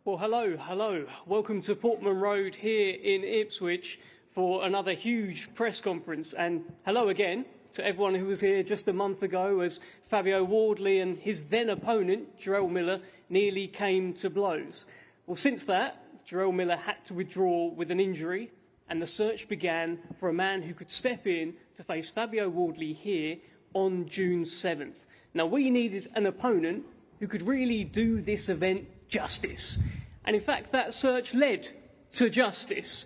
Well, hello. Welcome to Portman Road here in Ipswich for another huge press conference. And hello again to everyone who was here just a month ago as Fabio Wardley and his then opponent, Jarrell Miller, nearly came to blows. Well, since that, Jarrell Miller had to withdraw with an injury, and the search began for a man who could step in to face Fabio Wardley here on June 7th. Now, we needed an opponent who could really do this event justice. And in fact, that search led to justice.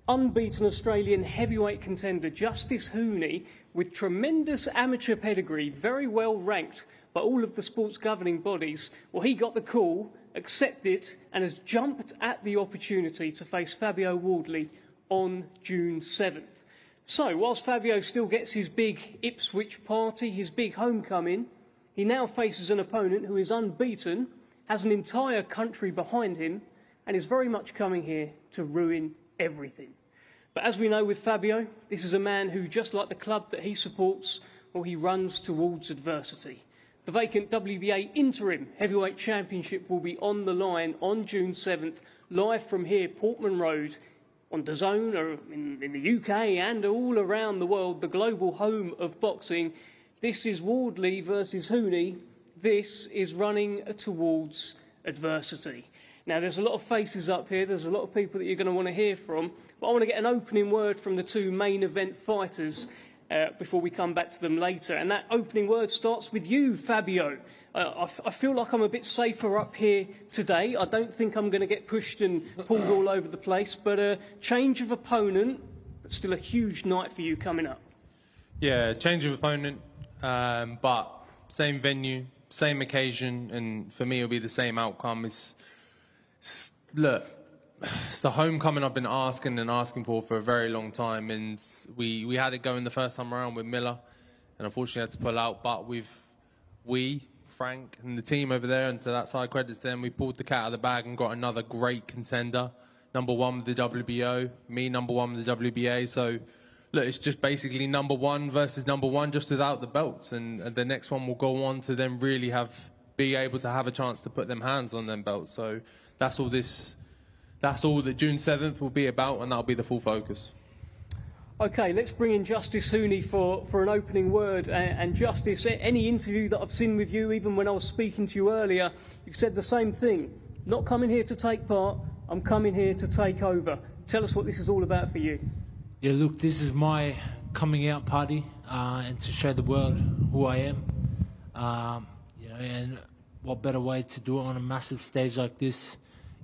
Unbeaten Australian heavyweight contender Justis Huni, with tremendous amateur pedigree, very well ranked by all of the sports governing bodies, well, he got the call, accepted, and has jumped at the opportunity to face Fabio Wardley on June 7th. So, whilst Fabio still gets his big Ipswich party, his big homecoming, he now faces an opponent who is unbeaten, has an entire country behind him, and is very much coming here to ruin everything. But as we know with Fabio, this is a man who, just like the club that he supports, well, he runs towards adversity. The vacant WBA interim heavyweight championship will be on the line on June 7th, live from here, Portman Road, on DAZN, or in the UK and all around the world, the global home of boxing. This is Wardley versus Huni. This is running towards adversity. Now, there's a lot of faces up here. There's a lot of people that you're going to want to hear from. But I want to get an opening word from the two main event fighters before we come back to them later. And that opening word starts with you, Fabio. I feel like I'm a bit safer up here today. I don't think I'm going to get pushed and pulled all over the place. But a change of opponent, but still a huge night for you coming up. Yeah, change of opponent, but same venue, same occasion, and for me it'll be the same outcome. Look, it's the homecoming I've been asking for a very long time, and we had it going the first time around with Miller, and unfortunately had to pull out. But Frank and the team over there, and to that side credits to them, we pulled the cat out of the bag and got another great contender, number one with the WBO, me number one with the WBA. So look, it's just basically number one versus number one, just without the belts, and the next one will go on to then really be able to have a chance to put them hands on them belts. So that's all that June 7th will be about, and that'll be the full focus. Okay, let's bring in Justis Huni for an opening word. And Justis, any interview that I've seen with you, even when I was speaking to you earlier, you've said the same thing. Not coming here to take part, I'm coming here to take over. Tell us what this is all about for you. Yeah, look, this is my coming out party, and to show the world who I am. And what better way to do it on a massive stage like this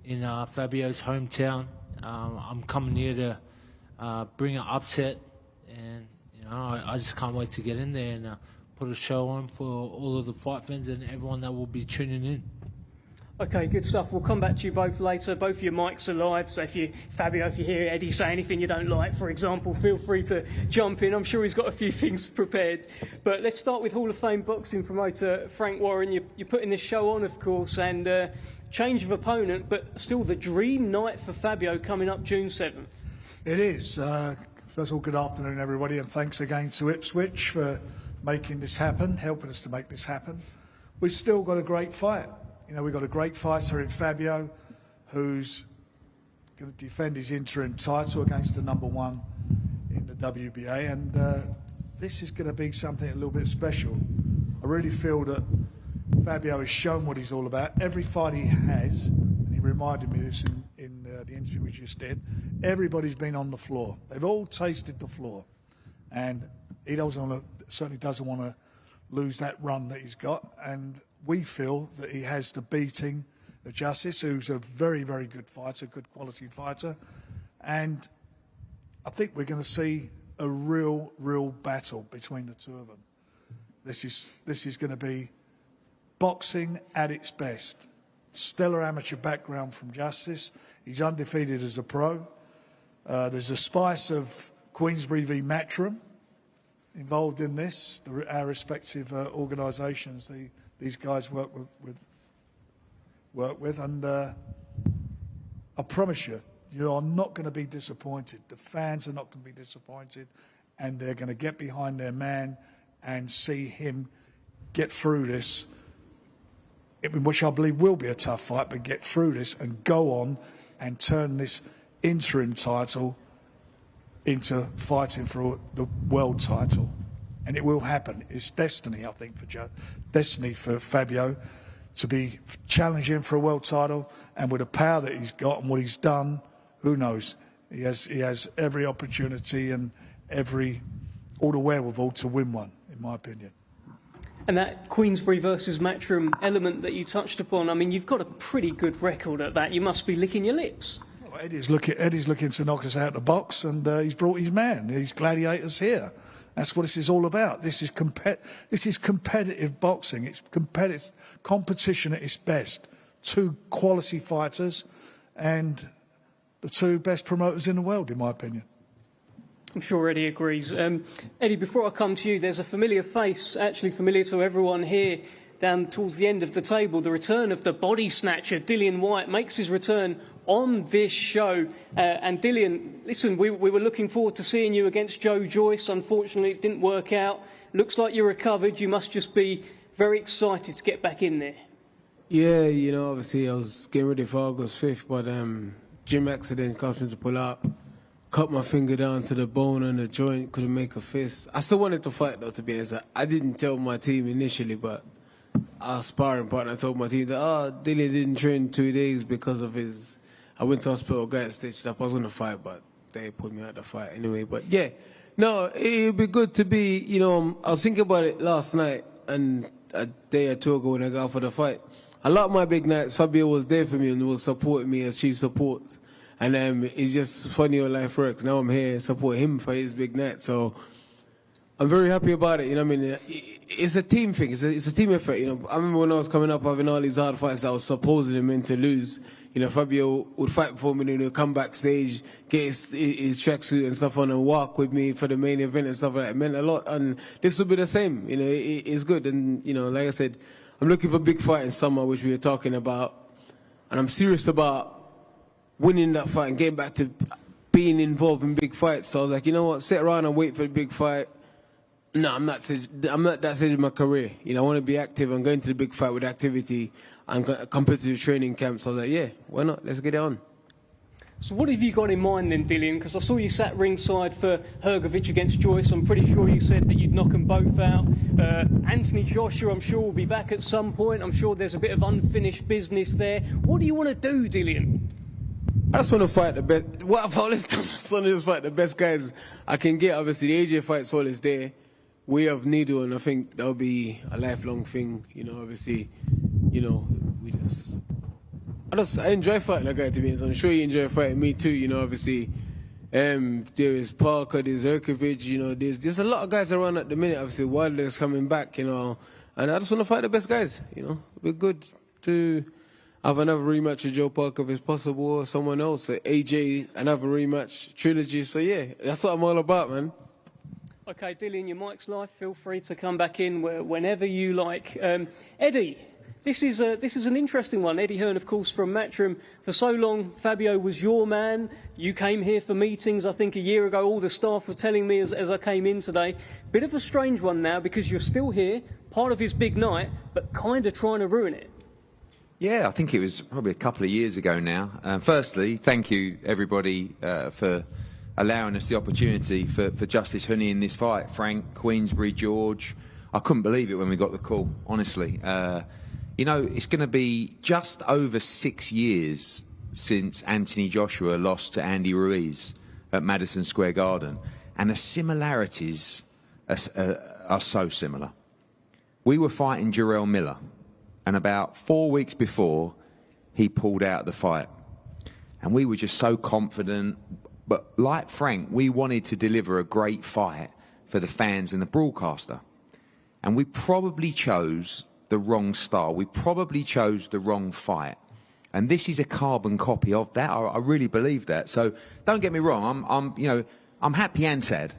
in Fabio's hometown. I'm coming here to bring an upset, and I just can't wait to get in there and put a show on for all of the fight fans and everyone that will be tuning in. Okay, good stuff. We'll come back to you both later. Both your mics are live, so Fabio, if you hear Eddie say anything you don't like, for example, feel free to jump in. I'm sure he's got a few things prepared. But let's start with Hall of Fame boxing promoter Frank Warren. You're putting this show on, of course, and change of opponent, but still the dream night for Fabio coming up June 7th. It is. First of all, good afternoon, everybody, and thanks again to Ipswich for making this happen, helping us to make this happen. We've still got a great fight. We've got a great fighter in Fabio who's going to defend his interim title against the number one in the WBA, and this is going to be something a little bit special. I really feel that Fabio has shown what he's all about. Every fight he has, and he reminded me of this in the interview we just did, everybody's been on the floor. They've all tasted the floor, and he certainly doesn't want to lose that run that he's got, and we feel that he has the beating of Justis, who's a very, very good fighter, good quality fighter. And I think we're going to see a real battle between the two of them. This is going to be boxing at its best. Stellar amateur background from Justis. He's undefeated as a pro. There's a spice of Queensberry v Matchroom involved in this, our respective organisations these guys work with, and I promise you, you are not going to be disappointed. The fans are not going to be disappointed, and they're going to get behind their man and see him get through this which I believe will be a tough fight, but get through this and go on and turn this interim title into fighting for the world title. And it will happen. It's destiny, I think, destiny for Fabio to be challenging for a world title, and with the power that he's got and what he's done, who knows? He has every opportunity and all the wherewithal to win one, in my opinion. And that Queensberry versus Matchroom element that you touched upon, I mean, you've got a pretty good record at that. You must be licking your lips. Well, Eddie's looking to knock us out of the box, and he's brought his man, his gladiators here. That's what this is all about. This is competitive boxing. It's competition at its best. Two quality fighters and the two best promoters in the world, in my opinion. I'm sure Eddie agrees. Eddie, before I come to you, there's a familiar face, actually familiar to everyone here, down towards the end of the table. The return of the body snatcher, Dillian Whyte, makes his return on this show. And Dillian, listen, we were looking forward to seeing you against Joe Joyce. Unfortunately, it didn't work out. Looks like you're recovered. You must just be very excited to get back in there. Yeah, you know, obviously I was getting ready for August 5th, but gym accident caused me to pull out. Cut my finger down to the bone and the joint, couldn't make a fist. I still wanted to fight, though, to be honest. I didn't tell my team initially, but our sparring partner told my team that, Dillian didn't train 2 days because of his... I went to hospital, got stitched up. I was going to fight, but they put me out the fight anyway. But, yeah, no, it would be good to be, you know, I was thinking about it last night and a day or two ago when I got for the fight. A lot of my big nights, Fabio was there for me and was supporting me as chief support. And it's just funny how life works. Now I'm here supporting him for his big night. So I'm very happy about it. You know what I mean? It's a team thing. It's a team effort. You know, I remember when I was coming up having all these hard fights that I was supposedly meant to lose. You know, Fabio would fight for me and he'd come backstage, get his tracksuit and stuff on and walk with me for the main event and stuff like that. It meant a lot. And this will be the same. You know, it's good. And, you know, like I said, I'm looking for a big fight in summer, which we were talking about. And I'm serious about winning that fight and getting back to being involved in big fights. So I was like, you know what, sit around and wait for the big fight. No, I'm not that stage of my career. You know, I want to be active. I'm going to the big fight with activity and competitive training camp. So I was like, yeah, why not? Let's get it on. So what have you got in mind then, Dillian? Because I saw you sat ringside for Hrgovic against Joyce. I'm pretty sure you said that you'd knock them both out. Anthony Joshua, I'm sure, will be back at some point. I'm sure there's a bit of unfinished business there. What do you want to do, Dillian? I just want to fight the best. What I've always done, I just want to fight the best guys I can get. Obviously, the AJ fight's always there. We have Needle, and I think that'll be a lifelong thing. You know, obviously, you know, I enjoy fighting that guy, to be honest. I'm sure you enjoy fighting me too. You know, obviously, there is Parker, there's Hrgovic. You know, there's a lot of guys around at the minute. Obviously, Wardley's coming back. You know, and I just want to fight the best guys. You know, it'd be good to have another rematch with Joe Parker if it's possible, or someone else, AJ, another rematch, trilogy. So yeah, that's what I'm all about, man. Okay, Dillian, your mic's live. Feel free to come back in whenever you like. Eddie, this is an interesting one. Eddie Hearn, of course, from Matchroom. For so long, Fabio was your man. You came here for meetings, I think, a year ago. All the staff were telling me as I came in today. Bit of a strange one now because you're still here, part of his big night, but kind of trying to ruin it. Yeah, I think it was probably a couple of years ago now. Firstly, thank you, everybody, for allowing us the opportunity for Justis Huni in this fight. Frank, Queensberry, George. I couldn't believe it when we got the call, honestly. You know, it's going to be just over 6 years since Anthony Joshua lost to Andy Ruiz at Madison Square Garden. And the similarities are so similar. We were fighting Jarrell Miller. And about 4 weeks before, he pulled out the fight. And we were just so confident. But like Frank, we wanted to deliver a great fight for the fans and the broadcaster. And we probably chose the wrong style. We probably chose the wrong fight. And this is a carbon copy of that. I really believe that. So don't get me wrong. I'm happy and sad.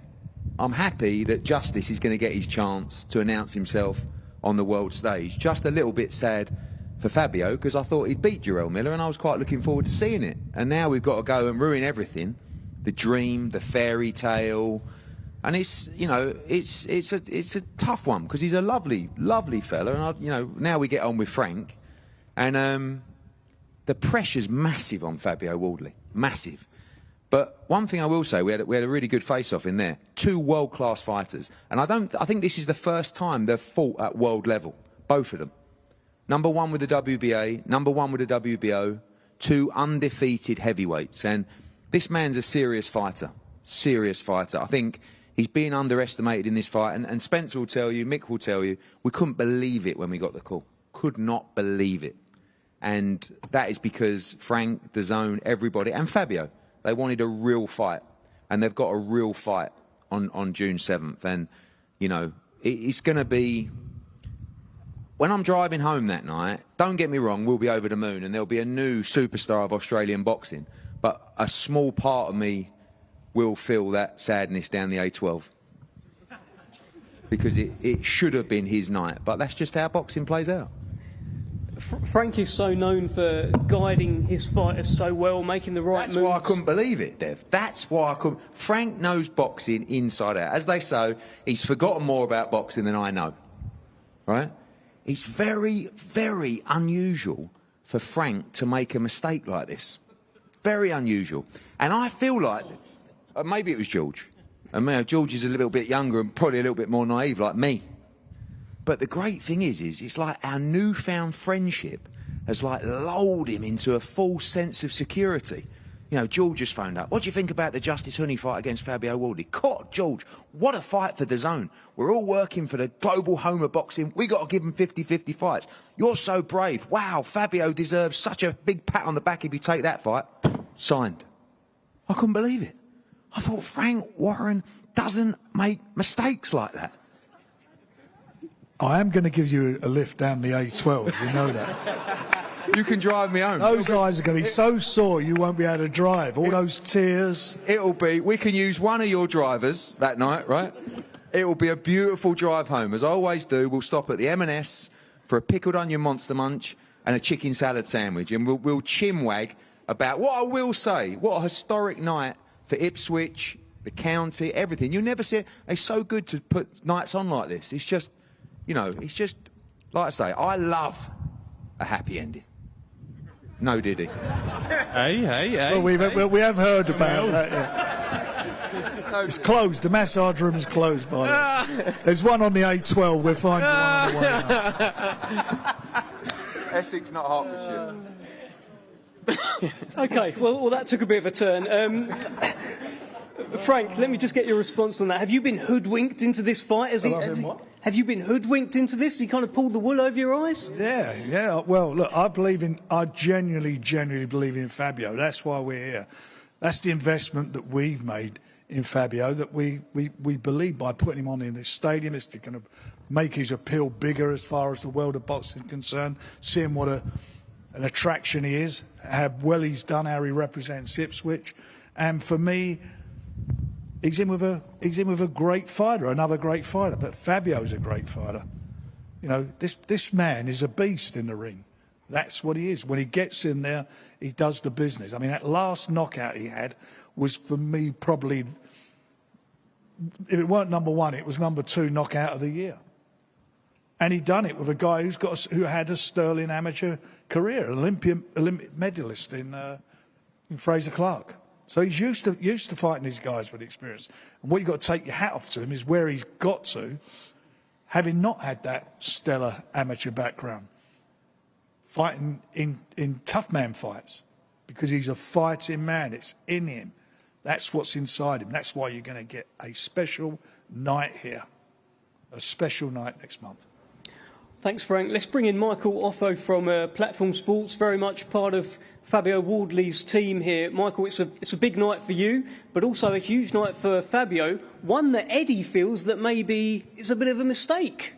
I'm happy that Justis is going to get his chance to announce himself on the world stage. Just a little bit sad for Fabio because I thought he'd beat Jarrell Miller and I was quite looking forward to seeing it. And now we've got to go and ruin everything. The dream, the fairy tale. And it's, you know, it's a tough one because he's a lovely, lovely fella. And, now we get on with Frank. And the pressure's massive on Fabio Wardley, massive. But one thing I will say, we had a really good face-off in there. 2 world-class fighters. And I think this is the first time they've fought at world level, both of them. Number 1 with the WBA, number 1 with the WBO, 2 undefeated heavyweights. And this man's a serious fighter, serious fighter. I think he's being underestimated in this fight. And Spencer will tell you, Mick will tell you, we couldn't believe it when we got the call. Could not believe it. And that is because Frank, DAZN, everybody, and Fabio, they wanted a real fight, and they've got a real fight on June 7th. And, you know, it's going to be... When I'm driving home that night, don't get me wrong, we'll be over the moon, and there'll be a new superstar of Australian boxing. But a small part of me will feel that sadness down the A12. Because it should have been his night. But that's just how boxing plays out. Frank is so known for guiding his fighters so well, making the right moves. That's why I couldn't believe it, Dev. That's why I couldn't. Frank knows boxing inside out. As they say, he's forgotten more about boxing than I know. Right? It's very, very unusual for Frank to make a mistake like this. Very unusual. And I feel like, maybe it was George. I mean, George is a little bit younger and probably a little bit more naive like me. But the great thing is it's like our newfound friendship has like lulled him into a full sense of security. You know, George just phoned up. What do you think about the Justis Huni fight against Fabio Wardley? God, George, what a fight for DAZN. We're all working for the global home of boxing. We got to give him 50-50 fights. You're so brave. Wow, Fabio deserves such a big pat on the back if you take that fight. Signed. I couldn't believe it. I thought Frank Warren doesn't make mistakes like that. I am going to give you a lift down the A12, you know that. You can drive me home. Those eyes are going to be so sore you won't be able to drive. All those tears. It'll be, we can use one of your drivers that night, right? It will be a beautiful drive home. As I always do, we'll stop at the M&S for a pickled onion monster munch and a chicken salad sandwich. And we'll chinwag about what I will say, what a historic night for Ipswich, the county, everything. You'll never see it. It's so good to put nights on like this. It's just... You know, it's just, like I say, I love a happy ending. No, did he? Hey. Well, we have heard about that. Yeah. It's closed. The massage room is closed, by the way. There's one on the A12. We're finding one on the way out. Essex, not Hertfordshire. Okay, well, that took a bit of a turn. Frank, let me just get your response on that. Have you been hoodwinked into this fight? Have you been hoodwinked into this? You kind of pulled the wool over your eyes? Yeah. Well, look, I genuinely believe in Fabio. That's why we're here. That's the investment that we've made in Fabio, that we believe by putting him on in this stadium, it's going to make his appeal bigger as far as the world of boxing is concerned, seeing what an attraction he is, how well he's done, how he represents Ipswich. And for me, he's in with a great fighter, another great fighter. But Fabio's a great fighter. You know, this man is a beast in the ring. That's what he is. When he gets in there, he does the business. I mean, that last knockout he had was, for me, probably, if it weren't number 1, it was number 2 knockout of the year. And he done it with a guy who had a sterling amateur career, an Olympic medalist in Fraser Clark. So he's used to fighting these guys with experience. And what you've got to take your hat off to him is where he's got to, having not had that stellar amateur background, fighting in tough man fights, because he's a fighting man. It's in him. That's what's inside him. That's why you're going to get a special night here, a special night next month. Thanks, Frank. Let's bring in Michael Offo from Platform Sports, very much part of Fabio Wardley's team here. Michael, it's a big night for you, but also a huge night for Fabio, one that Eddie feels that maybe is a bit of a mistake.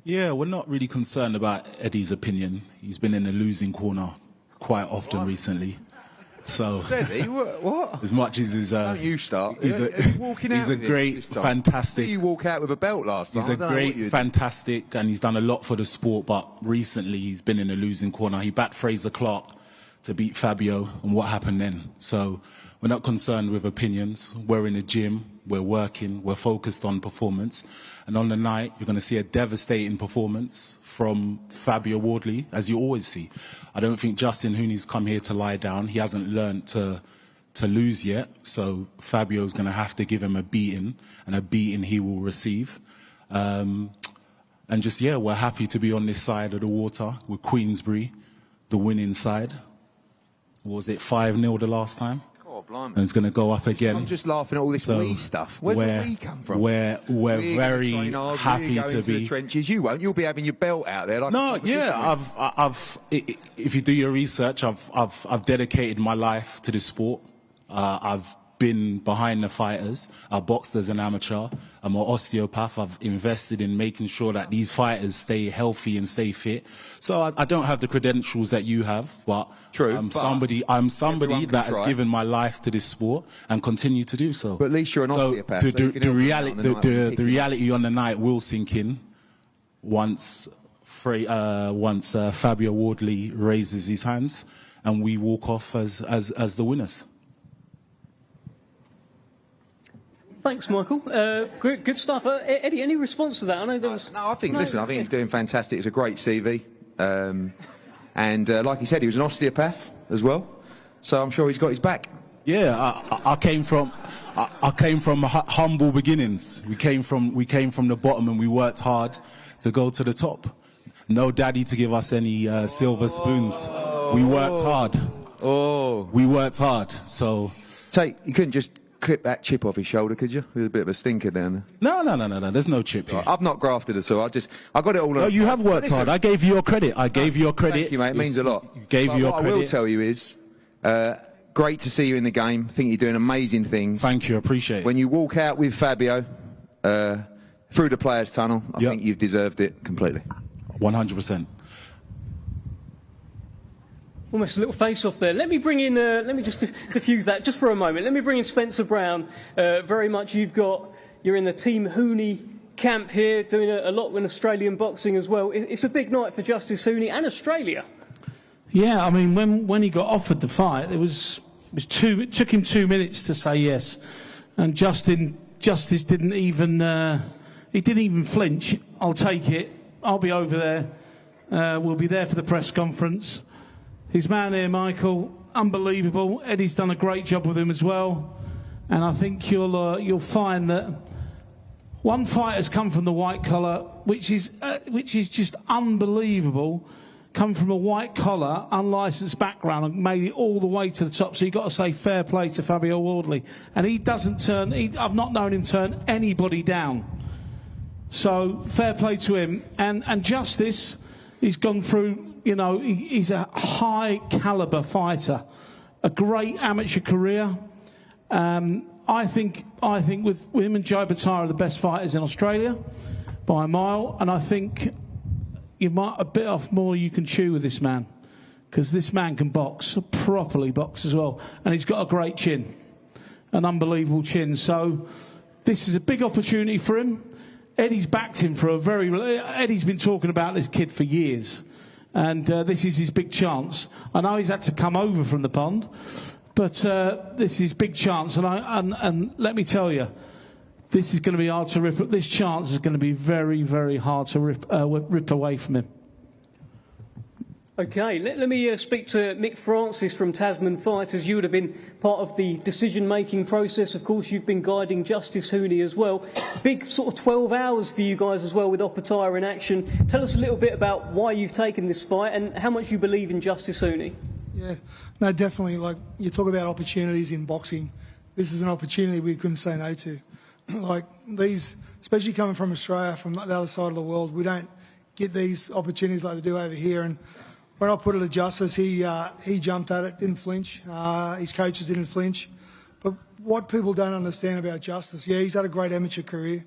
Yeah, we're not really concerned about Eddie's opinion. He's been in the losing corner quite often recently. So, Steady? What? As much as he's don't you start. He's a great, fantastic. You walk out with a belt last time. He's a great, fantastic, and he's done a lot for the sport. But recently, he's been in a losing corner. He backed Fraser Clark to beat Fabio, and what happened then? So we're not concerned with opinions. We're in the gym. we're working, we're focused on performance. And on the night, you're going to see a devastating performance from Fabio Wardley, as you always see. I don't think Justis Huni's come here to lie down. He hasn't learnt to lose yet. So Fabio's going to have to give him a beating, and a beating he will receive. And just, yeah, we're happy to be on this side of the water with Queensberry, the winning side. What was it, 5-0 the last time? Oh, blimey. And it's going to go up again. I'm just laughing at all this wee stuff. Where's the wee come from? We're very happy to be. The trenches. You won't. You'll be having your belt out there. Like No, yeah. If you do your research, I've dedicated my life to the sport. I've been behind the fighters. I boxed as an amateur. I'm an osteopath. I've invested in making sure that these fighters stay healthy and stay fit. So I don't have the credentials that you have, but True, I'm but somebody that has given my life to this sport and continue to do so. But at least you're an osteopath. The reality on the night will sink in once Fabio Wardley raises his hands and we walk off as the winners. Thanks, Michael. Good stuff. Eddie, any response to that? I know there was... No, I think he's doing fantastic. It's a great CV. And like he said, he was an osteopath as well. So I'm sure he's got his back. Yeah, I came from humble beginnings. We came from the bottom and we worked hard to go to the top. No daddy to give us any silver spoons. We worked hard. We worked hard. So you couldn't just clip that chip off his shoulder, could you? There's a bit of a stinker down there. No. There's no chip here. I've not grafted at all. I got it all. No, you have worked hard. I gave you your credit. Thank you, mate. It means a lot. What I will tell you is, great to see you in the game. I think you're doing amazing things. Thank you. Appreciate it. When you walk out with Fabio through the players' tunnel, I think you've deserved it completely. 100%. Almost a little face-off there. Let me bring in, let me just diffuse that just for a moment. Let me bring in Spencer Brown. Very much you're in the Team Huni camp here, doing a lot with Australian boxing as well. It's a big night for Justis Huni and Australia. Yeah, I mean, when he got offered the fight, it took him 2 minutes to say yes. And Justis didn't even flinch. I'll take it. I'll be over there. We'll be there for the press conference. His man here, Michael, unbelievable. Eddie's done a great job with him as well. And I think you'll find that one fight has come from the white collar, which is just unbelievable. Come from a white collar, unlicensed background and made it all the way to the top. So you've got to say fair play to Fabio Wardley. And he doesn't I've not known him turn anybody down. So fair play to him. And Justis, he's gone through, he's a high caliber fighter, a great amateur career. I think with him and Joe Batara are the best fighters in Australia by a mile. And I think you might a bit off more you can chew with this man, because this man can box, properly box as well. And he's got a great chin, an unbelievable chin. So this is a big opportunity for him. Eddie's backed him Eddie's been talking about this kid for years. And this is his big chance. I know he's had to come over from the pond, but this is his big chance. And let me tell you, this is going to be hard to rip. This chance is going to be very, very hard to rip away from him. Okay, let me speak to Mick Francis from Tasman Fighters. You would have been part of the decision-making process. Of course, you've been guiding Justis Huni as well. Big sort of 12 hours for you guys as well with Opatire in action. Tell us a little bit about why you've taken this fight and how much you believe in Justis Huni. Yeah, no, definitely. Like, you talk about opportunities in boxing. This is an opportunity we couldn't say no to. Like, these, especially coming from Australia, from the other side of the world, we don't get these opportunities like they do over here. And when I put it to Justis, he jumped at it, didn't flinch. His coaches didn't flinch. But what people don't understand about Justis, yeah, he's had a great amateur career,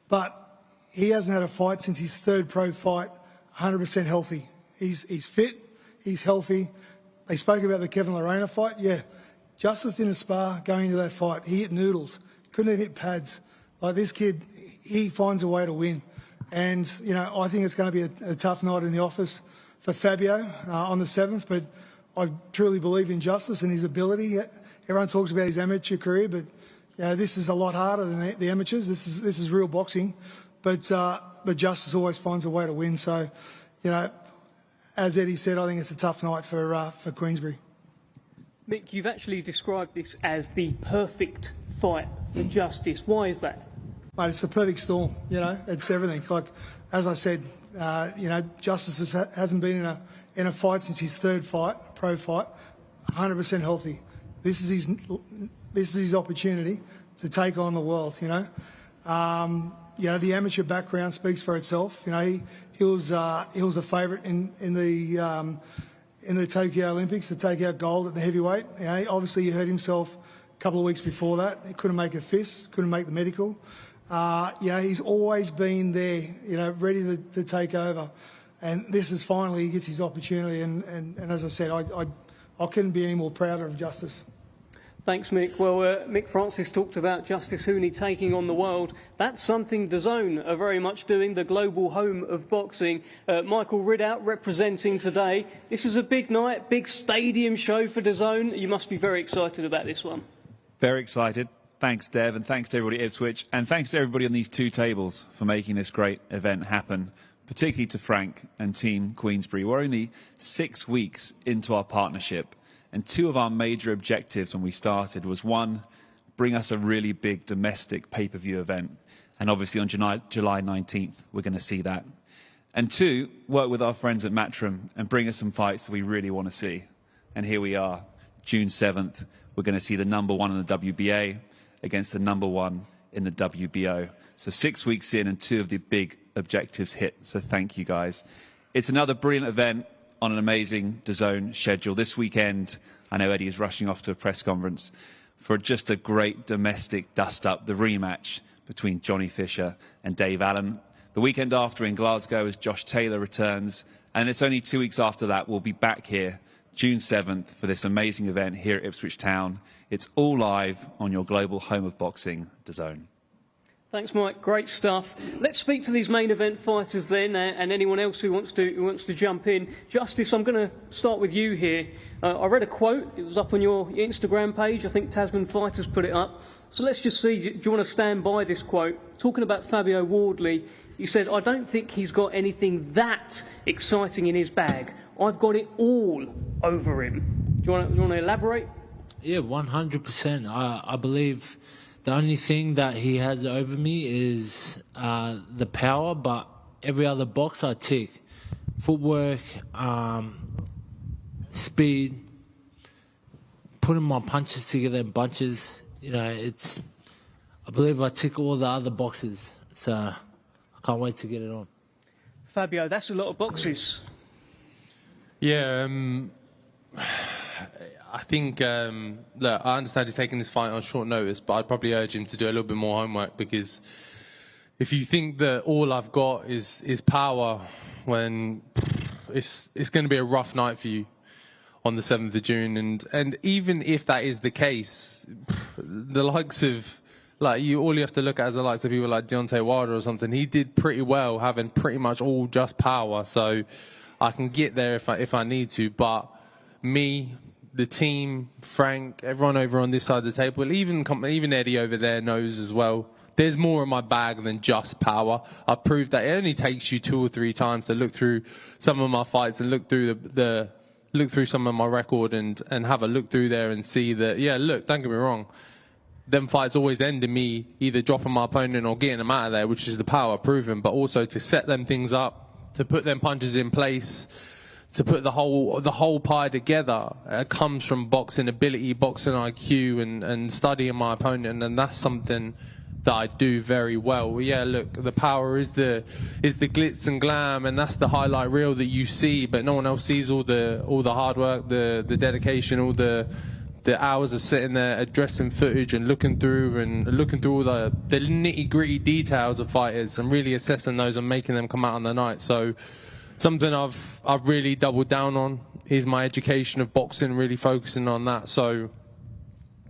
but he hasn't had a fight since his third pro fight, 100% healthy. He's fit, he's healthy. They spoke about the Kevin Lorena fight. Yeah, Justis didn't spar going into that fight. He hit noodles, couldn't even hit pads. Like, this kid, he finds a way to win. And, I think it's going to be a tough night in the office for Fabio on the 7th, but I truly believe in Justis and his ability. Everyone talks about his amateur career, but This is a lot harder than the amateurs. This is real boxing, but Justis always finds a way to win. So, as Eddie said, I think it's a tough night for Queensberry. Mick, you've actually described this as the perfect fight for Justis. Why is that? Mate, it's the perfect storm. It's everything. Like as I said, Justis hasn't been in a fight since his third fight, pro fight, 100% healthy. This is his opportunity to take on the world. The amateur background speaks for itself. He was a favourite in the Tokyo Olympics to take out gold at the heavyweight. Obviously he hurt himself a couple of weeks before that. He couldn't make a fist, couldn't make the medical. He's always been there, ready to take over. And this is finally, he gets his opportunity. And as I said, I couldn't be any more prouder of Justis. Thanks, Mick. Well, Mick Francis talked about Justis Huni taking on the world. That's something DAZN are very much doing, the global home of boxing. Michael Ridout representing today. This is a big night, big stadium show for DAZN. You must be very excited about this one. Very excited. Thanks, Dev, and thanks to everybody at Ipswich, and thanks to everybody on these two tables for making this great event happen, particularly to Frank and Team Queensberry. We're only 6 weeks into our partnership, and two of our major objectives when we started was, one, bring us a really big domestic pay-per-view event, and obviously on July 19th, we're going to see that. And two, work with our friends at Matchroom and bring us some fights that we really want to see. And here we are, June 7th, we're going to see the #1 in the WBA against the #1 in the WBO. So 6 weeks in and two of the big objectives hit. So thank you, guys. It's another brilliant event on an amazing DAZN schedule. This weekend, I know Eddie is rushing off to a press conference for just a great domestic dust-up, the rematch between Johnny Fisher and Dave Allen. The weekend after in Glasgow as Josh Taylor returns. And it's only 2 weeks after that, we'll be back here June 7th for this amazing event here at Ipswich Town. It's all live on your global home of boxing, DAZN. Thanks, Mike. Great stuff. Let's speak to these main event fighters then, and anyone else who wants to jump in. Justis, I'm going to start with you here. I read a quote. It was up on your Instagram page. I think Tasman Fighters put it up. So let's just see. Do you want to stand by this quote? Talking about Fabio Wardley, you said, "I don't think he's got anything that exciting in his bag. I've got it all over him." Do you want to elaborate? Yeah, 100%. I believe the only thing that he has over me is the power, but every other box I tick. Footwork, speed, putting my punches together in bunches. I believe I tick all the other boxes. So I can't wait to get it on. Fabio, that's a lot of boxes. Yeah, I think, look, I understand he's taking this fight on short notice, but I'd probably urge him to do a little bit more homework, because if you think that all I've got is power, when it's going to be a rough night for you on the 7th of June. And even if that is the case, the likes of, all you have to look at is the likes of people like Deontay Wilder or something. He did pretty well, having pretty much all just power. So I can get there if I need to. But me, the team, Frank, everyone over on this side of the table, even Eddie over there knows as well, there's more in my bag than just power. I've proved that it only takes you 2 or 3 times to look through some of my fights and look through look through some of my record and have a look through there and see that, yeah, look, don't get me wrong, them fights always end in me either dropping my opponent or getting them out of there, which is the power proven, but also to set them things up, to put them punches in place, to put the whole pie together, comes from boxing ability, boxing IQ, and studying my opponent, and that's something that I do very well. Yeah, look, the power is the glitz and glam, and that's the highlight reel that you see, but no one else sees all the hard work, the dedication, all the hours of sitting there addressing footage and looking through all the nitty-gritty details of fighters and really assessing those and making them come out on the night. So something I've really doubled down on is my education of boxing, really focusing on that. So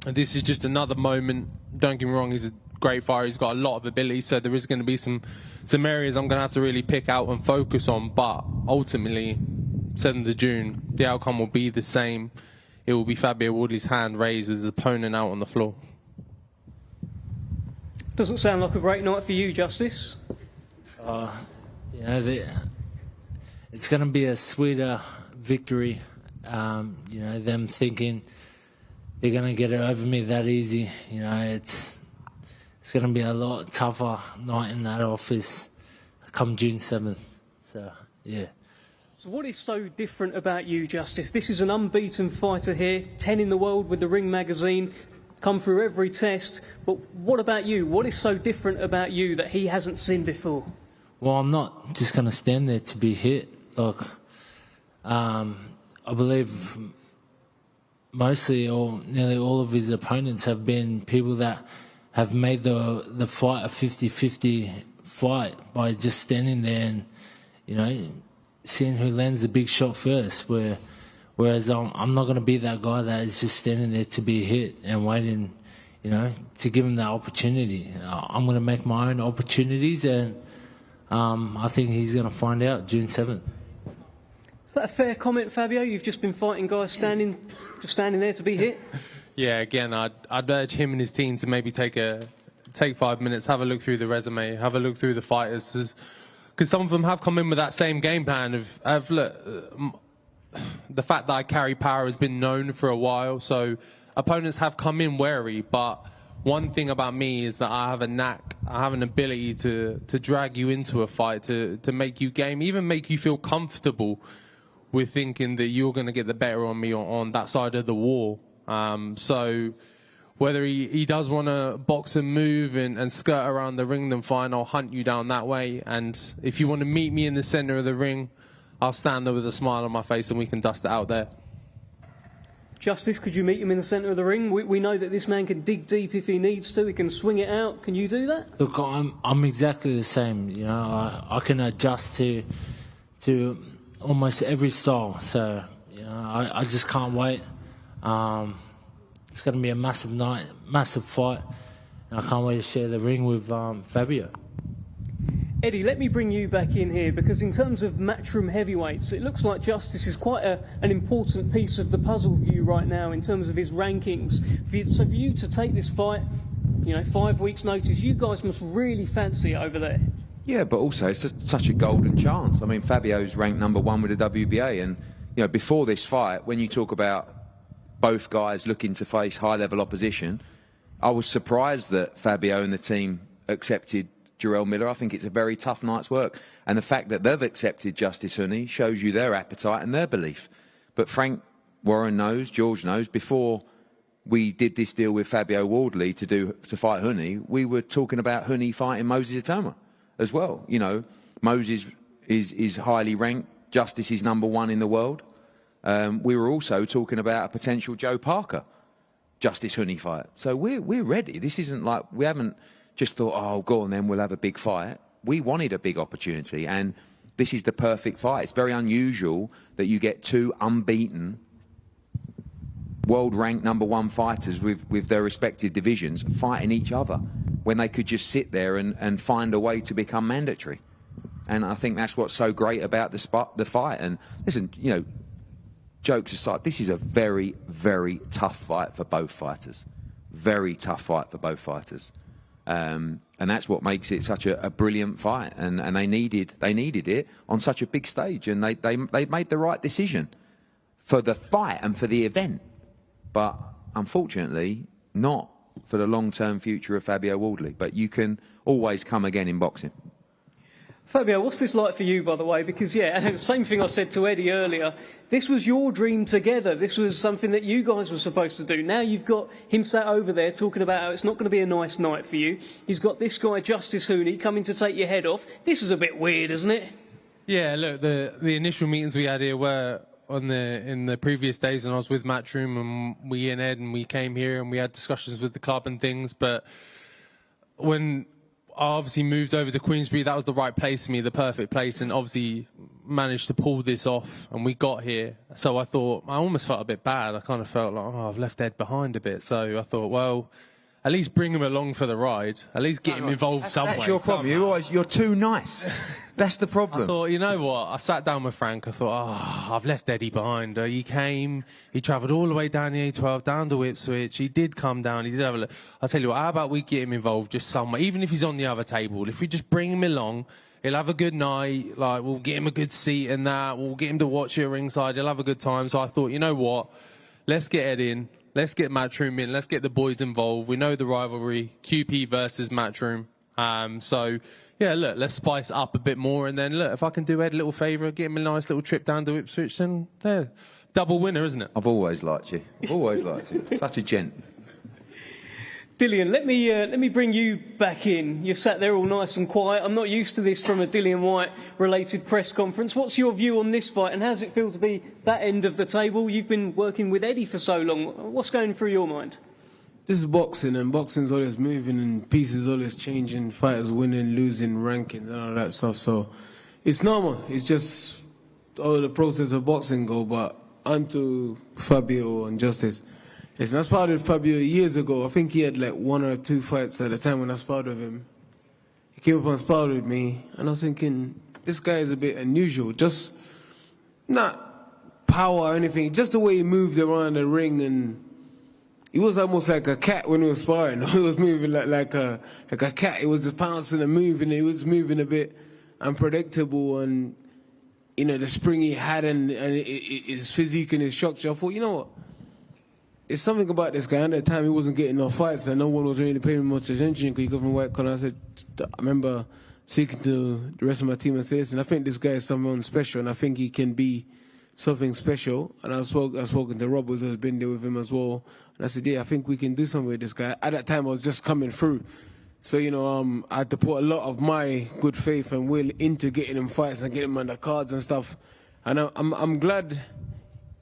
this is just another moment. Don't get me wrong, he's a great fighter, he's got a lot of ability, so there is going to be some areas I'm going to have to really pick out and focus on, but ultimately 7th of June the outcome will be the same. It will be Fabio Wardley's hand raised with his opponent out on the floor. Doesn't sound like a great night for you, Justis. It's going to be a sweeter victory. Them thinking they're going to get it over me that easy. It's going to be a lot tougher night in that office come June 7th. So, yeah. So what is so different about you, Justis? This is an unbeaten fighter here, 10 in the world with the Ring magazine, come through every test. But what about you? What is so different about you that he hasn't seen before? Well, I'm not just going to stand there to be hit. Look, I believe nearly all of his opponents have been people that have made the fight a 50-50 fight by just standing there and, seeing who lands the big shot first. Whereas I'm not going to be that guy that is just standing there to be hit and waiting, to give him that opportunity. I'm going to make my own opportunities, and I think he's going to find out June 7th. Is that a fair comment, Fabio? You've just been fighting guys standing there to be hit? Yeah, again, I'd urge him and his team to maybe take 5 minutes, have a look through the resume, have a look through the fighters, because some of them have come in with that same game plan of look, the fact that I carry power has been known for a while, so opponents have come in wary. But one thing about me is that I have a knack, I have an ability to drag you into a fight, to make you game, even make you feel comfortable with thinking that you're going to get the better on me on that side of the wall. So whether he does want to box and move and skirt around the ring, then fine, I'll hunt you down that way. And if you want to meet me in the centre of the ring, I'll stand there with a smile on my face and we can dust it out there. Justis, could you meet him in the centre of the ring? We know that this man can dig deep if he needs to. He can swing it out. Can you do that? Look, I'm exactly the same. I can adjust to almost every style. So I just can't wait. It's going to be a massive night, massive fight, and I can't wait to share the ring with Fabio. Eddie, let me bring you back in here, because in terms of matchroom heavyweights, it looks like Justis is quite an important piece of the puzzle for you right now in terms of his rankings. So for you to take this fight, 5 weeks' notice, you guys must really fancy it over there. Yeah, but also it's such a golden chance. I mean, Fabio's ranked #1 with the WBA, and before this fight, when you talk about both guys looking to face high-level opposition, I was surprised that Fabio and the team accepted Jarrell Miller. I think it's a very tough night's work. And the fact that they've accepted Justis Huni shows you their appetite and their belief. But Frank Warren knows, George knows, before we did this deal with Fabio Wardley to fight Huni, we were talking about Huni fighting Moses Atoma as well. Moses is highly ranked. Justis is #1 in the world. We were also talking about a potential Joe Parker Justis Huni fight. So we're ready. This isn't like we haven't just thought, oh, go on then, we'll have a big fight. We wanted a big opportunity, and this is the perfect fight. It's very unusual that you get two unbeaten, world-ranked #1 fighters with their respective divisions fighting each other when they could just sit there and find a way to become mandatory. And I think that's what's so great about the fight. And listen, jokes aside, this is a very, very tough fight for both fighters. Very tough fight for both fighters. And that's what makes it such a brilliant fight. And they needed it on such a big stage. And they made the right decision for the fight and for the event. But unfortunately, not for the long-term future of Fabio Wardley. But you can always come again in boxing. Fabio, what's this like for you, by the way? Because, same thing I said to Eddie earlier. This was your dream together. This was something that you guys were supposed to do. Now you've got him sat over there talking about how it's not going to be a nice night for you. He's got this guy, Justis Huni, coming to take your head off. This is a bit weird, isn't it? Yeah, look, the initial meetings we had here were in the previous days when I was with Matchroom, and we and Ed, and we came here and we had discussions with the club and things. But when I obviously moved over to Queensberry, that was the right place for me, the perfect place, and obviously managed to pull this off, and we got here. So I thought, I almost felt a bit bad. I kind of felt like, I've left Ed behind a bit. So I thought, well, at least bring him along for the ride. At least get him involved somewhere. That's your problem. You're too nice. That's the problem. I thought, you know what? I sat down with Frank. I thought, I've left Eddie behind. He came. He travelled all the way down the A12, down to Ipswich. He did come down. He did have a look. I'll tell you what, how about we get him involved just somewhere, even if he's on the other table. If we just bring him along, he'll have a good night. Like, we'll get him a good seat and that. We'll get him to watch it ringside. He'll have a good time. So I thought, you know what? Let's get Ed in. Let's get Matchroom in. Let's get the boys involved. We know the rivalry, QP versus Matchroom. So, yeah, look, let's spice it up a bit more. And then, look, if I can do Ed a little favour, get him a nice little trip down to Ipswich, then there. Double winner, isn't it? I've always liked you. I've always liked you. Such a gent. Dillian, let me bring you back in. You've sat there all nice and quiet. I'm not used to this from a Dillian Whyte related press conference. What's your view on this fight, and how does it feel to be that end of the table? You've been working with Eddie for so long. What's going through your mind? This is boxing, and boxing's always moving, and pieces always changing, fighters winning, losing, rankings, and all that stuff. So it's normal. It's just all the process of boxing go. But on to Fabio and Justis. Listen, I sparred with Fabio years ago. I think he had like 1 or 2 fights at the time when I sparred with him. He came up and sparred with me, and I was thinking, this guy is a bit unusual. Just not power or anything, just the way he moved around the ring, and he was almost like a cat when he was sparring. He was moving like a cat. He was just pouncing and moving. He was moving a bit unpredictable, and you know the spring he had and his physique and his structure. I thought, you know what? It's something about this guy. At the time, he wasn't getting no fights, and no one was really paying him much attention because he got from White collar. I said, I remember speaking to the rest of my team and saying, listen, I think this guy is someone special, and I think he can be something special. And I've spoken to Rob, who's been there with him as well. And I said, yeah, I think we can do something with this guy. At that time, I was just coming through. So, you know, I had to put a lot of my good faith and will into getting him fights and getting him on the cards and stuff. And I'm glad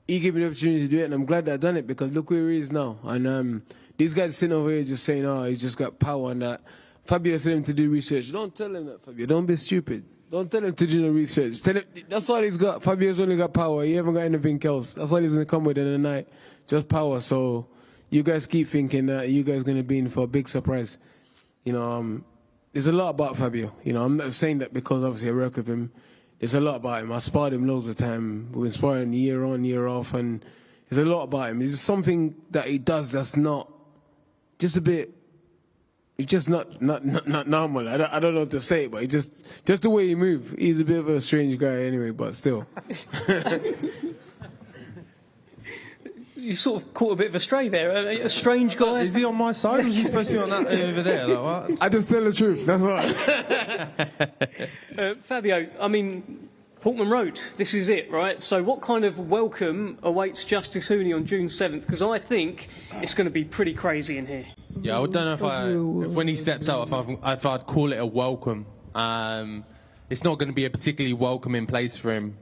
he gave me the opportunity to do it, and I'm glad that I done it, because look where he is now. And these guys sitting over here just saying, he's just got power and that. Fabio said him to do research. Don't tell him that, Fabio. Don't be stupid. Don't tell him to do no research. Tell him, that's all he's got. Fabio's only got power. He haven't got anything else. That's all he's going to come with in the night. Just power. So you guys keep thinking that you guys going to be in for a big surprise. You know, there's a lot about Fabio. You know, I'm not saying that because obviously I work with him. There's a lot about him. I sparred him loads of time. We've been sparring year on, year off, and there's a lot about him. There's something that he does that's not just a bit. It's just not normal. I don't know what to say, but just the way he moves. He's a bit of a strange guy anyway, but still. You sort of caught a bit of a stray there. A strange guy. Is he on my side, or is he supposed to be on that over there? Like, what? I just tell the truth, that's all. Fabio, I mean, Portman Road, this is it, right? So what kind of welcome awaits Justis Huni on June 7th? Because I think it's going to be pretty crazy in here. Yeah, I don't know if when he steps out, if I'd call it a welcome. It's not going to be a particularly welcoming place for him.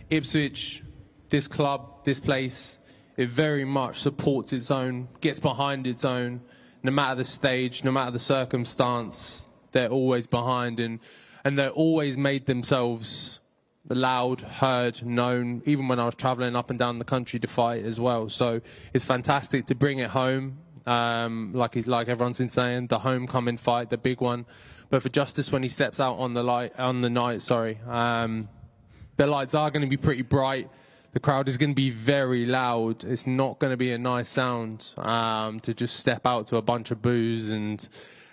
Ipswich, this club, this place, it very much supports its own, gets behind its own, no matter the stage, no matter the circumstance, they're always behind, and they're always made themselves loud, heard, known, even when I was travelling up and down the country to fight as well. So it's fantastic to bring it home, like everyone's been saying, the homecoming fight, the big one. But for Justis, when he steps out on the night, the lights are going to be pretty bright. The crowd is going to be very loud. It's not going to be a nice sound to just step out to a bunch of boos and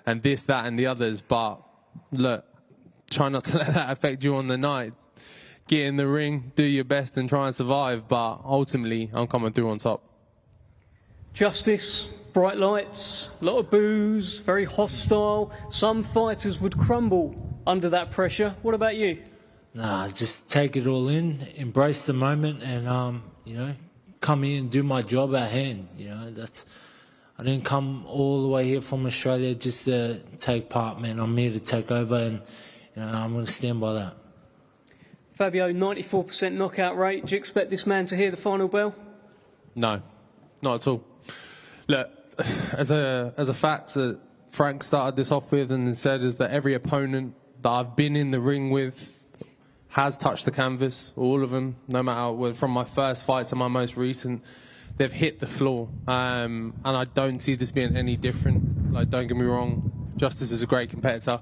this, that, and the others. But look, try not to let that affect you on the night. Get in the ring, do your best, and try and survive. But ultimately, I'm coming through on top. Justis, bright lights, a lot of boos, very hostile. Some fighters would crumble under that pressure. What about you? Nah, just take it all in, embrace the moment, and you know, come in and do my job at hand. You know, I didn't come all the way here from Australia just to take part, man. I'm here to take over, and you know, I'm going to stand by that. Fabio, 94% knockout rate. Do you expect this man to hear the final bell? No, not at all. Look, as a fact that Frank started this off with and said is that every opponent that I've been in the ring with has touched the canvas, all of them, no matter from my first fight to my most recent. they've hit the floor, and I don't see this being any different. Like, don't get me wrong, Justis is a great competitor,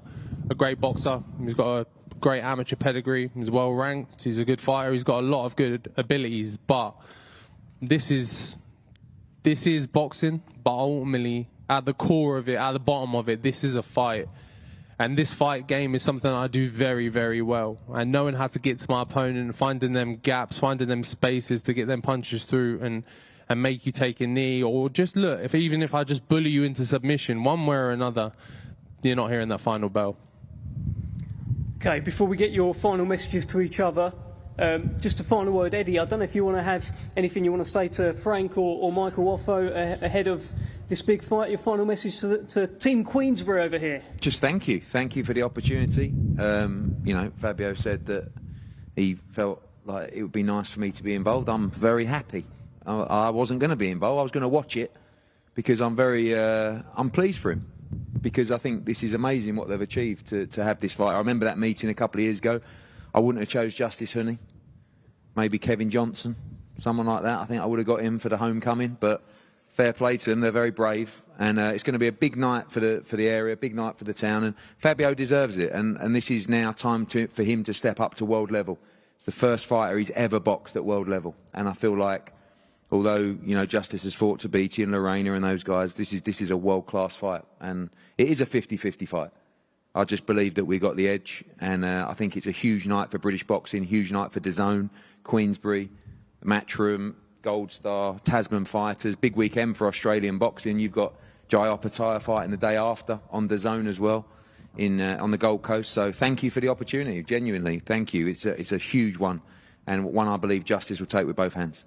a great boxer. He's got a great amateur pedigree. He's well ranked. He's a good fighter. He's got a lot of good abilities. But this is boxing. But ultimately, at the core of it, at the bottom of it, this is a fight. And this fight game is something I do very, very well. And knowing how to get to my opponent, finding them gaps, finding them spaces to get them punches through and make you take a knee, or just look, even if I just bully you into submission, one way or another, you're not hearing that final bell. Okay, before we get your final messages to each other, just a final word, Eddie. I don't know if you want to have anything you want to say to Frank or Michael Offo ahead of this big fight. Your final message to Team Queensberry over here. Just thank you for the opportunity. You know, Fabio said that he felt like it would be nice for me to be involved. I'm very happy. I wasn't going to be involved. I was going to watch it because I'm pleased for him, because I think this is amazing what they've achieved to have this fight. I remember that meeting a couple of years ago. I wouldn't have chose Justis Huni, maybe Kevin Johnson, someone like that. I think I would have got him for the homecoming, but fair play to them. They're very brave, and it's going to be a big night for the area, a big night for the town, and Fabio deserves it. And this is now time for him to step up to world level. It's the first fighter he's ever boxed at world level, and I feel like, although, you know, Justis has fought to Beatty and Lorena and those guys, this is a world-class fight, and it is a 50-50 fight. I just believe that we got the edge, and I think it's a huge night for British boxing, huge night for DAZN, Queensberry, Matchroom, Gold Star, Tasman Fighters, big weekend for Australian boxing. You've got Jai Opetaia fighting the day after on DAZN as well, on the Gold Coast. So thank you for the opportunity, genuinely, thank you. It's a huge one, and one I believe Justis will take with both hands.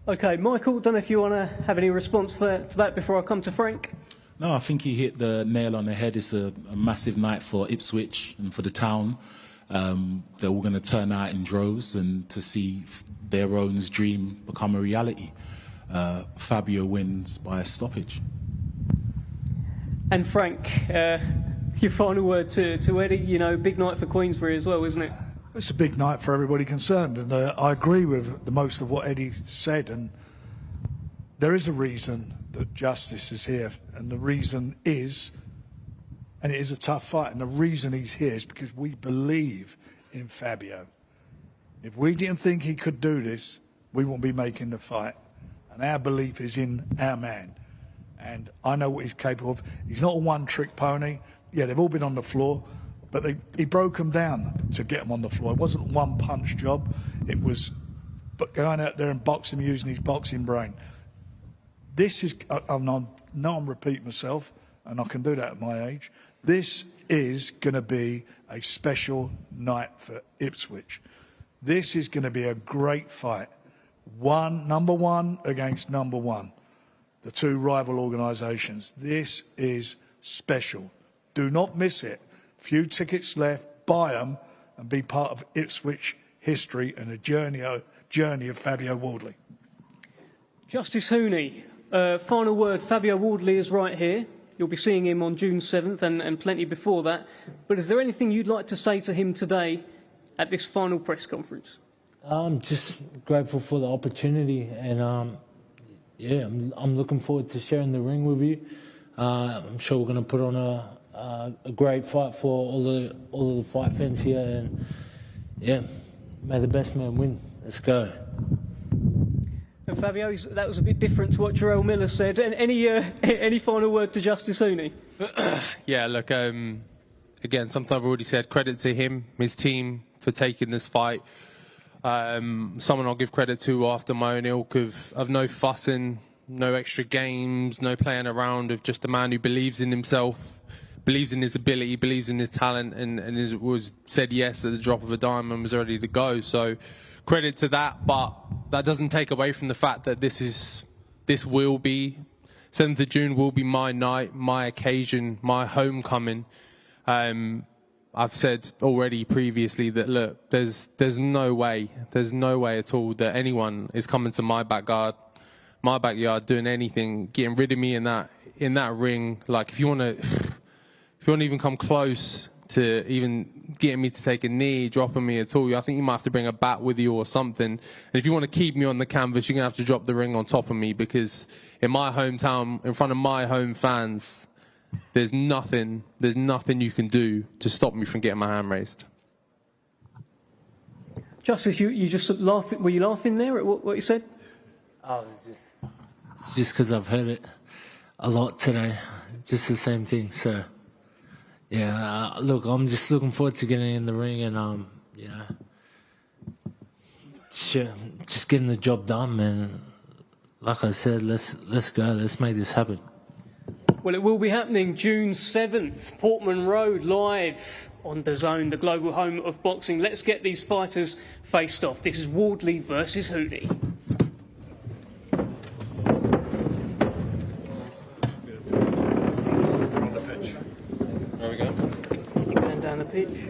Okay, Michael, don't know if you want to have any response to that before I come to Frank. No, I think he hit the nail on the head. It's a massive night for Ipswich and for the town. They're all going to turn out in droves and to see their own dream become a reality. Fabio wins by a stoppage. And Frank, your final word to Eddie. You know, big night for Queensberry as well, isn't it? It's a big night for everybody concerned, and I agree with the most of what Eddie said. And there is a reason that Justis is here, and the reason is, and it is a tough fight, and the reason he's here is because we believe in Fabio. If we didn't think he could do this, we wouldn't be making the fight. And our belief is in our man. And I know what he's capable of. He's not a one-trick pony. Yeah, they've all been on the floor, but he broke them down to get them on the floor. It wasn't a one-punch job. It was going out there and boxing, using his boxing brain. This is, I know I'm repeating myself, and I can do that at my age. This is going to be a special night for Ipswich. This is going to be a great fight. Number one against number one. The two rival organisations. This is special. Do not miss it. Few tickets left. Buy them and be part of Ipswich history and a journey of Fabio Wardley. Justis Huni. Final word, Fabio Wardley is right here. You'll be seeing him on June 7th and plenty before that. But is there anything you'd like to say to him today at this final press conference? I'm just grateful for the opportunity, and yeah, I'm looking forward to sharing the ring with you. I'm sure we're going to put on a great fight for all of the fight fans here, and yeah, may the best man win. Let's go. And Fabio, that was a bit different to what Jarrell Miller said. And any final word to Justis Huni? Yeah, look, again, something I've already said. Credit to him, his team, for taking this fight. Someone I'll give credit to after my own ilk of no fussing, no extra games, no playing around, of just a man who believes in himself, believes in his ability, believes in his talent, and was said yes at the drop of a dime and was ready to go. So credit to that, but that doesn't take away from the fact that this will be 7th of June will be my night, my occasion, my homecoming. I've said already previously that, look, there's no way at all that anyone is coming to my backyard doing anything, getting rid of me in that ring. Like, if you want to even come close to even getting me to take a knee, dropping me at all. I think you might have to bring a bat with you or something. And if you want to keep me on the canvas, you're going to have to drop the ring on top of me, because in my hometown, in front of my home fans, there's nothing you can do to stop me from getting my hand raised. Justis, you just laughing? Were you laughing there at what you said? Oh, it's just because I've heard it a lot today. Just the same thing. So, yeah, look, I'm just looking forward to getting in the ring and, you know, just getting the job done, man. Like I said, let's go. Let's make this happen. Well, it will be happening June 7th, Portman Road, live on DAZN, the global home of boxing. Let's get these fighters faced off. This is Wardley versus Huni. There we go. Going down the pitch.